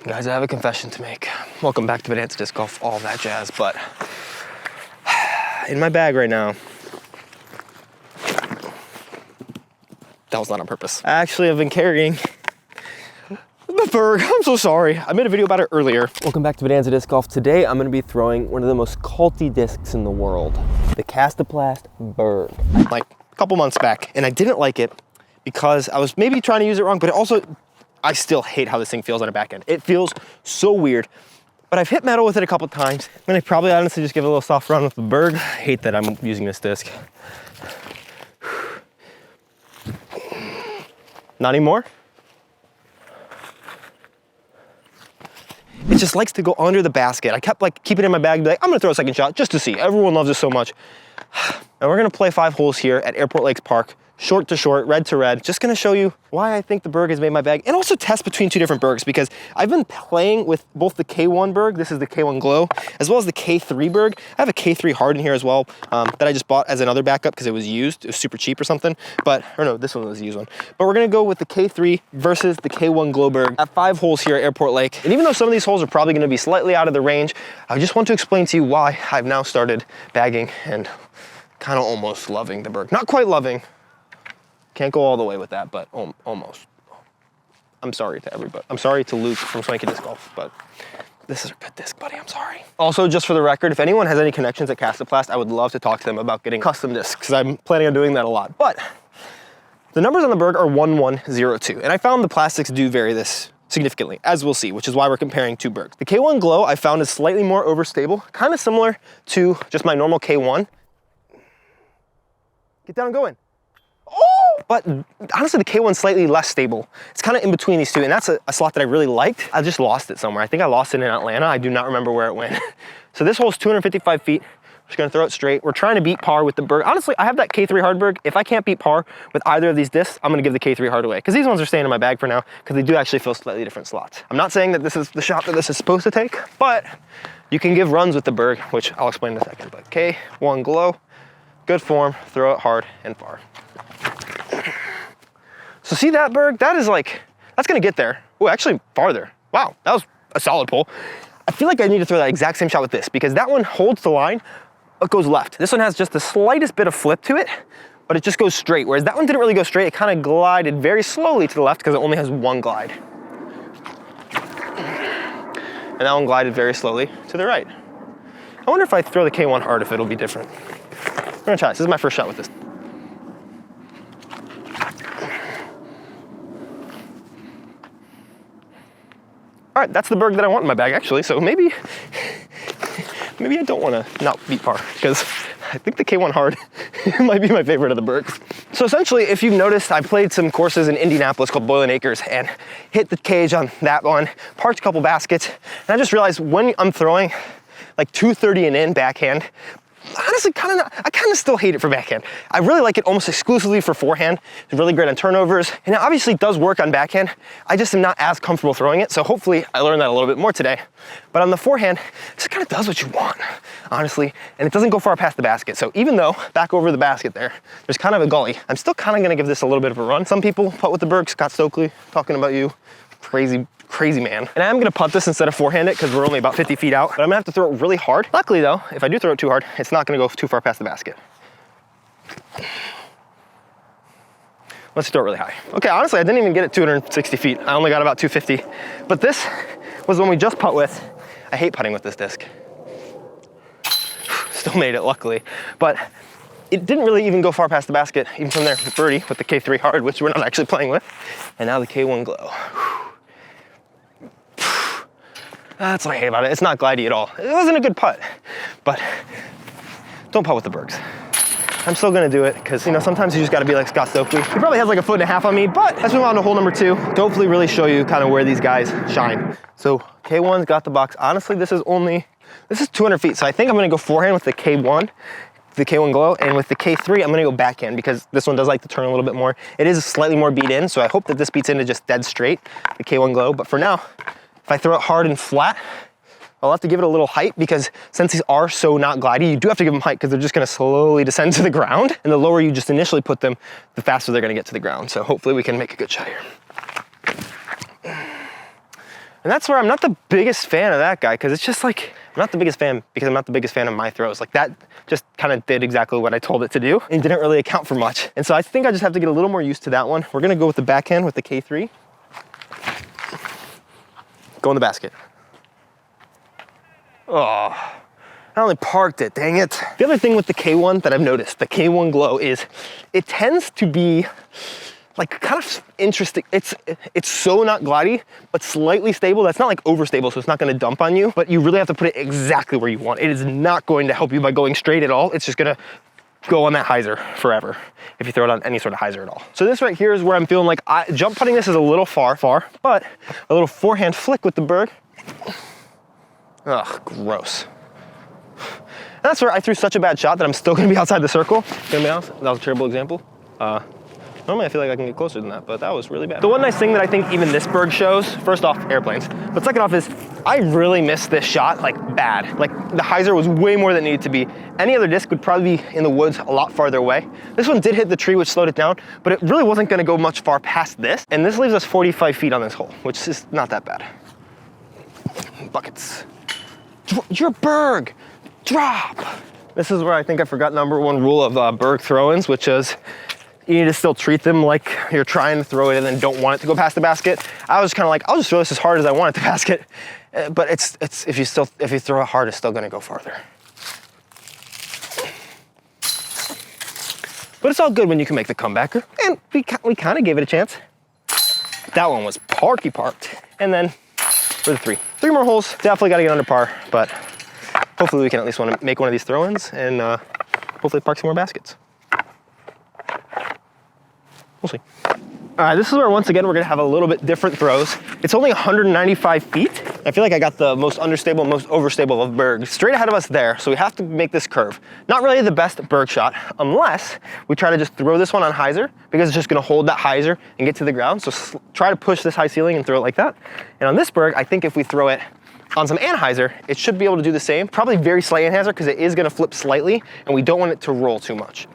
Guys, I have a confession to make. Welcome back to Bonanza Disc Golf, all that jazz, but in my bag right now, that was not on purpose. Actually, I've been carrying the Berg. I'm so sorry. I made a video about it earlier. Welcome back to Bonanza Disc Golf. Today, I'm gonna be throwing one of the most culty discs in the world, the Kastaplast Berg. Like a couple months back, and I didn't like it because I was maybe trying to use it wrong, but it also, I still hate how this thing feels on a back end. It feels so weird, but I've hit metal with it a couple times. I'm gonna probably honestly just give it a little soft run with the Berg. I hate that I'm using this disc. Not anymore. It just likes to go under the basket. I kept like keeping it in my bag, be like, I'm gonna throw a second shot just to see. Everyone loves it so much. And we're gonna play 5 holes here at Airport Lakes Park. Short to short, red to red. Just gonna show you why I think the Berg has made my bag, and also test between 2 different Bergs, because I've been playing with both the K1 Berg, this is the K1 Glow, as well as the K3 Berg. I have a K3 Hard in here as well, that I just bought as another backup because it was used. It was super cheap or something, or no, this one was a used one. But we're gonna go with the K3 versus the K1 Glow Berg at 5 holes here at Airport Lake. And even though some of these holes are probably gonna be slightly out of the range, I just want to explain to you why I've now started bagging and kind of almost loving the Berg. Not quite loving. Can't go all the way with that, but almost. I'm sorry to everybody. I'm sorry to Luke from Swanky Disc Golf, but this is a good disc, buddy, I'm sorry. Also, just for the record, if anyone has any connections at Kastaplast, I would love to talk to them about getting custom discs, because I'm planning on doing that a lot. But the numbers on the Berg are 1102, and I found the plastics do vary this significantly, as we'll see, which is why we're comparing 2 Bergs. The K1 Glow I found is slightly more overstable, kind of similar to just my normal K1. Get down and go in. Oh! But honestly, the K1's slightly less stable. It's kind of in between these two, and that's a slot that I really liked. I just lost it somewhere. I think I lost it in Atlanta. I do not remember where it went. So this hole's 255 feet. We're just gonna throw it straight. We're trying to beat par with the Berg. Honestly, I have that K3 Hard Berg. If I can't beat par with either of these discs, I'm gonna give the K3 Hard away, because these ones are staying in my bag for now, because they do actually feel slightly different slots. I'm not saying that this is the shot that this is supposed to take, but you can give runs with the Berg, which I'll explain in a second. But K1 Glow, good form, throw it hard and far. So see that Berg? That is like, that's gonna get there. Oh, actually farther. Wow, that was a solid pull. I feel like I need to throw that exact same shot with this, because that one holds the line, but goes left. This one has just the slightest bit of flip to it, but it just goes straight. Whereas that one didn't really go straight. It kind of glided very slowly to the left because it only has one glide. And that one glided very slowly to the right. I wonder if I throw the K1 Hard if it'll be different. We're gonna try this. This is my first shot with this. All right, that's the Berg that I want in my bag, actually. So maybe I don't want to not beat par, because I think the K1 Hard might be my favorite of the Bergs. So essentially, if you've noticed, I played some courses in Indianapolis called Boylan Acres and hit the cage on that one, parked a couple baskets, and I just realized when I'm throwing like 230 and in backhand, honestly, I kind of still hate it for backhand. I really like it almost exclusively for forehand. It's really great on turnovers, and it obviously does work on backhand. I just am not as comfortable throwing it, so hopefully I learned that a little bit more today. But on the forehand, it just kind of does what you want, honestly, and it doesn't go far past the basket. So even though back over the basket there's kind of a gully, I'm still kind of gonna give this a little bit of a run. Some people putt with the Berg. Scott Stokely talking about you, crazy man. And I'm gonna putt this instead of forehand it, because we're only about 50 feet out, but I'm gonna have to throw it really hard. Luckily though, if I do throw it too hard, it's not gonna go too far past the basket. Let's throw it really high. Okay, honestly, I didn't even get it 260 feet. I only got about 250. But this was one we just putt with. I hate putting with this disc. Still made it, luckily. But it didn't really even go far past the basket, even from there. Birdie with the K3 Hard, which we're not actually playing with. And now the K1 Glow. That's what I hate about it. It's not glidey at all. It wasn't a good putt, but don't putt with the Bergs. I'm still gonna do it, because you know, sometimes you just gotta be like Scott Stokely. He probably has like a 1.5 foot on me, but let's move on to hole number 2 to hopefully really show you kind of where these guys shine. So K1's got the box. Honestly, this is 200 feet. So I think I'm gonna go forehand with the K1, the K1 Glow, and with the K3, I'm gonna go backhand, because this one does like to turn a little bit more. It is slightly more beat in, so I hope that this beats into just dead straight, the K1 Glow. But for now, if I throw it hard and flat, I'll have to give it a little height, because since these are so not glidey, you do have to give them height, because they're just gonna slowly descend to the ground. And the lower you just initially put them, the faster they're gonna get to the ground. So hopefully we can make a good shot here. And that's where I'm not the biggest fan of that guy, because it's just like, I'm not the biggest fan because I'm not the biggest fan of my throws. Like that just kind of did exactly what I told it to do and didn't really account for much. And so I think I just have to get a little more used to that one. We're gonna go with the backhand with the K3. Go in the basket. Oh, I only parked it, dang it. The other thing with the K1 that I've noticed, the K1 Glow, is it tends to be like kind of interesting. It's so not glidey, but slightly stable. That's not like overstable, so it's not gonna dump on you, but you really have to put it exactly where you want. It is not going to help you by going straight at all. It's just gonna go on that hyzer forever if you throw it on any sort of hyzer at all. So this right here is where I'm feeling like jump putting this is a little far, but a little forehand flick with the Berg. Ugh, gross. And that's where I threw such a bad shot that I'm still gonna be outside the circle. Gonna be honest, that was a terrible example. Normally I feel like I can get closer than that, but that was really bad. The one nice thing that I think even this Berg shows, first off, airplanes, but second off is I really missed this shot like bad. Like the hyzer was way more than it needed to be. Any other disc would probably be in the woods a lot farther away. This one did hit the tree, which slowed it down, but it really wasn't gonna go much far past this. And this leaves us 45 feet on this hole, which is not that bad. Buckets. Your Berg, drop. This is where I think I forgot number one rule of Berg throw-ins, which is you need to still treat them like you're trying to throw it and then don't want it to go past the basket. I was kind of like, I'll just throw this as hard as I want it to basket. But it's if you throw it hard, it's still gonna go farther. But it's all good when you can make the comebacker. And we kind of gave it a chance. That one was parked. And then for the three more holes, definitely gotta get under par, but hopefully we can at least make one of these throw-ins and hopefully park some more baskets. We'll see. All right, this is where once again we're gonna have a little bit different throws. It's only 195 feet. I feel like I got the most understable, most overstable of Berg straight ahead of us there, so we have to make this curve. Not really the best Berg shot, unless we try to just throw this one on hyzer, because it's just gonna hold that hyzer and get to the ground. So try to push this high ceiling and throw it like that. And on this Berg, I think if we throw it on some anhyzer, it should be able to do the same. Probably very slight anhyzer, because it is gonna flip slightly, and we don't want it to roll too much.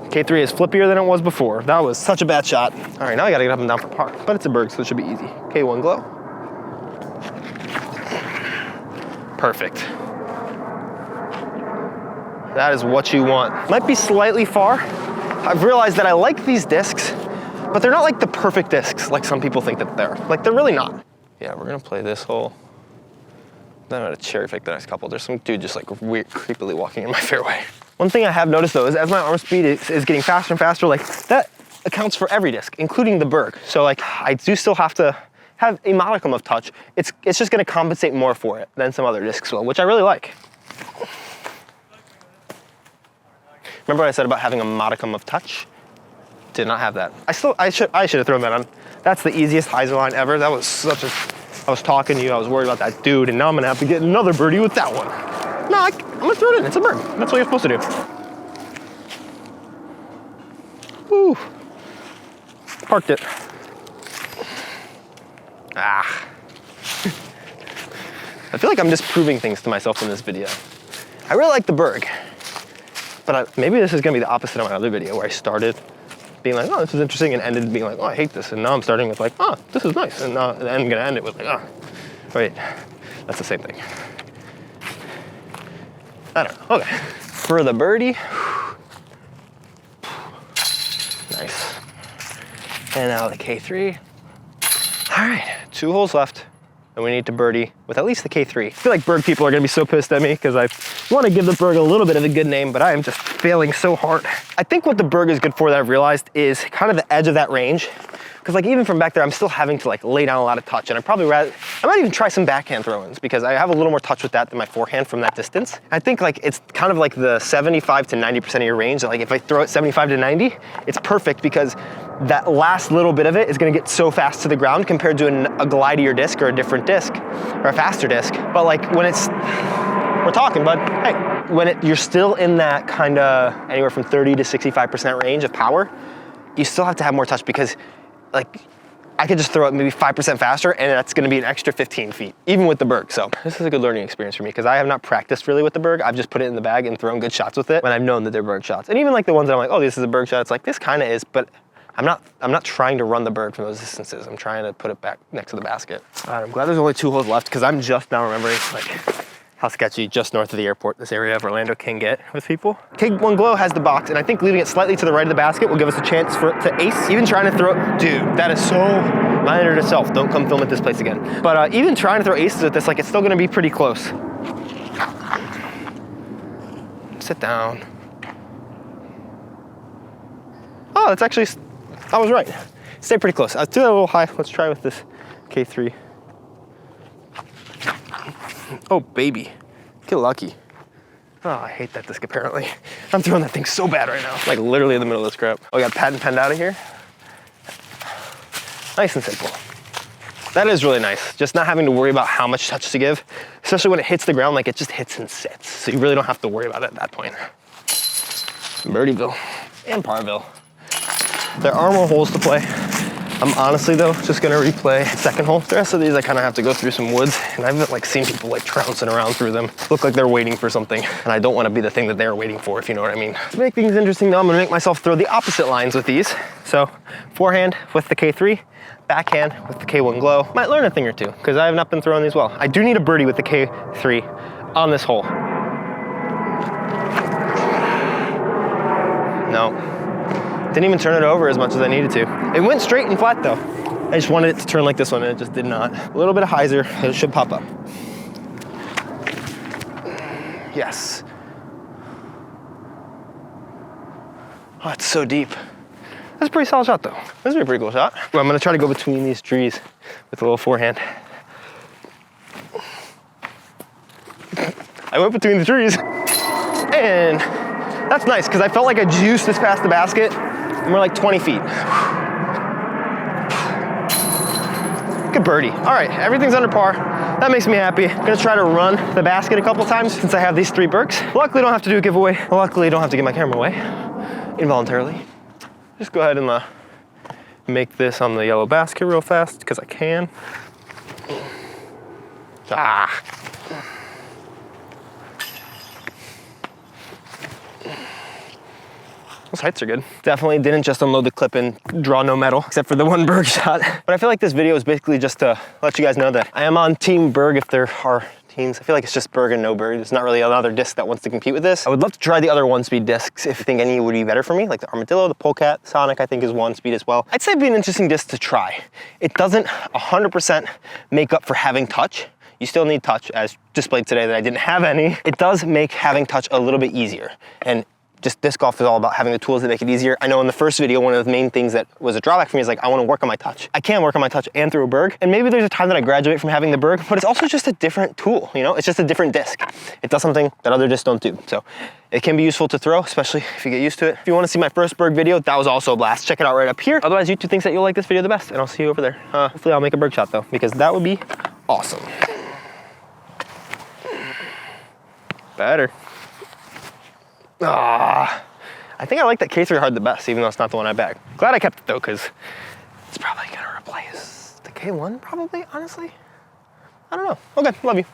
K3 is flippier than it was before. That was such a bad shot. All right, now I gotta get up and down for par, but it's a Berg, so it should be easy. K1 Glow. Perfect. That is what you want. Might be slightly far. I've realized that I like these discs, but they're not like the perfect discs like some people think that they're. Like, they're really not. Yeah, we're gonna play this hole. Then I'm gonna cherry pick the next couple. There's some dude just like weird, creepily walking in my fairway. One thing I have noticed though is as my arm speed is getting faster and faster, like that accounts for every disc, including the Berg. So like I do still have to have a modicum of touch. It's just gonna compensate more for it than some other discs will, which I really like. Remember what I said about having a modicum of touch? Did not have that. I should have thrown that on. That's the easiest hyzer line ever. That was I was talking to you, I was worried about that dude, and now I'm gonna have to get another birdie with that one. No, I'm gonna throw it in, it's a Berg. That's what you're supposed to do. Woo. Parked it. Ah. I feel like I'm just proving things to myself in this video. I really like the Berg, but maybe this is gonna be the opposite of my other video where I started being like, oh, this is interesting, and ended being like, oh, I hate this. And now I'm starting with like, oh, this is nice. And now I'm gonna end it with like, oh, wait, that's the same thing. I don't know, okay. For the birdie, nice. And now the K3. All right, 2 holes left. And we need to birdie with at least the K3. I feel like Berg people are gonna be so pissed at me because I want to give the Berg a little bit of a good name, but I am just failing so hard. I think what the Berg is good for that I've realized is kind of the edge of that range. Because like even from back there, I'm still having to like lay down a lot of touch, and I might even try some backhand throw-ins because I have a little more touch with that than my forehand from that distance. I think like it's kind of like the 75 to 90% of your range. Like if I throw it 75 to 90, it's perfect because that last little bit of it is gonna get so fast to the ground compared to a glidier disc or a different disc or a faster disc. But like when we're talking, but hey, when you're still in that kind of anywhere from 30 to 65% range of power, you still have to have more touch because like I could just throw it maybe 5% faster and that's gonna be an extra 15 feet, even with the Berg. So this is a good learning experience for me because I have not practiced really with the Berg. I've just put it in the bag and thrown good shots with it when I've known that they're Berg shots. And even like the ones that I'm like, oh, this is a Berg shot, it's like, this kind of is, but I'm not trying to run the Berg from those distances. I'm trying to put it back next to the basket. I'm glad there's only 2 holes left because I'm just now remembering like how sketchy just north of the airport this area of Orlando can get with people. K1 Glow has the box, and I think leaving it slightly to the right of the basket will give us a chance for it to ace. Even trying to throw, dude, that is so minor to self. Don't come film at this place again. But even trying to throw aces with this, like it's still gonna be pretty close. Sit down. Oh, that's actually, I was right. Stay pretty close. I threw that a little high. Let's try with this K3. Oh, baby. Get lucky. Oh, I hate that disc apparently. I'm throwing that thing so bad right now. Like literally in the middle of this crap. Oh, I got patent penned out of here. Nice and simple. That is really nice. Just not having to worry about how much touch to give, especially when it hits the ground, like it just hits and sits. So you really don't have to worry about it at that point. Birdieville and Parville. There are more holes to play. I'm honestly though, just gonna replay the second hole. The rest of these I kind of have to go through some woods, and I've like seen people like trouncing around through them. Look like they're waiting for something, and I don't want to be the thing that they're waiting for, if you know what I mean. To make things interesting though, I'm gonna make myself throw the opposite lines with these. So forehand with the K3, backhand with the K1 Glow. Might learn a thing or two, because I have not been throwing these well. I do need a birdie with the K3 on this hole. No. Didn't even turn it over as much as I needed to. It went straight and flat though. I just wanted it to turn like this one and it just did not. A little bit of hyzer, it should pop up. Yes. Oh, it's so deep. That's a pretty solid shot though. This is a pretty cool shot. Well, I'm gonna try to go between these trees with a little forehand. I went between the trees and that's nice because I felt like I juiced this past the basket. And we're like 20 feet. Good birdie. All right, everything's under par. That makes me happy. I'm gonna try to run the basket a couple times since I have these 3 Bergs. Luckily, I don't have to do a giveaway. Luckily, I don't have to give my camera away involuntarily. Just go ahead and make this on the yellow basket real fast because I can. Ah. Those heights are good. Definitely didn't just unload the clip and draw no medal, except for the 1 Berg shot. But I feel like this video is basically just to let you guys know that I am on Team Berg if there are teams. I feel like it's just Berg and no Berg. There's not really another disc that wants to compete with this. I would love to try the other 1-speed discs if you think any would be better for me, like the Armadillo, the Polecat, Sonic I think is 1-speed as well. I'd say it'd be an interesting disc to try. It doesn't 100% make up for having touch. You still need touch, as displayed today that I didn't have any. It does make having touch a little bit easier. And just disc golf is all about having the tools that make it easier. I know in the first video, one of the main things that was a drawback for me is like, I want to work on my touch. I can work on my touch and throw a Berg. And maybe there's a time that I graduate from having the Berg, but it's also just a different tool, you know? It's just a different disc. It does something that other discs don't do. So it can be useful to throw, especially if you get used to it. If you want to see my first Berg video, that was also a blast. Check it out right up here. Otherwise, YouTube thinks that you'll like this video the best, and I'll see you over there. Hopefully I'll make a Berg shot though, because that would be awesome. Better. Ah. I think I like that K3 hard the best, even though it's not the one I bagged. Glad I kept it though, because it's probably gonna replace the K1 probably, honestly. I don't know. Okay, love you.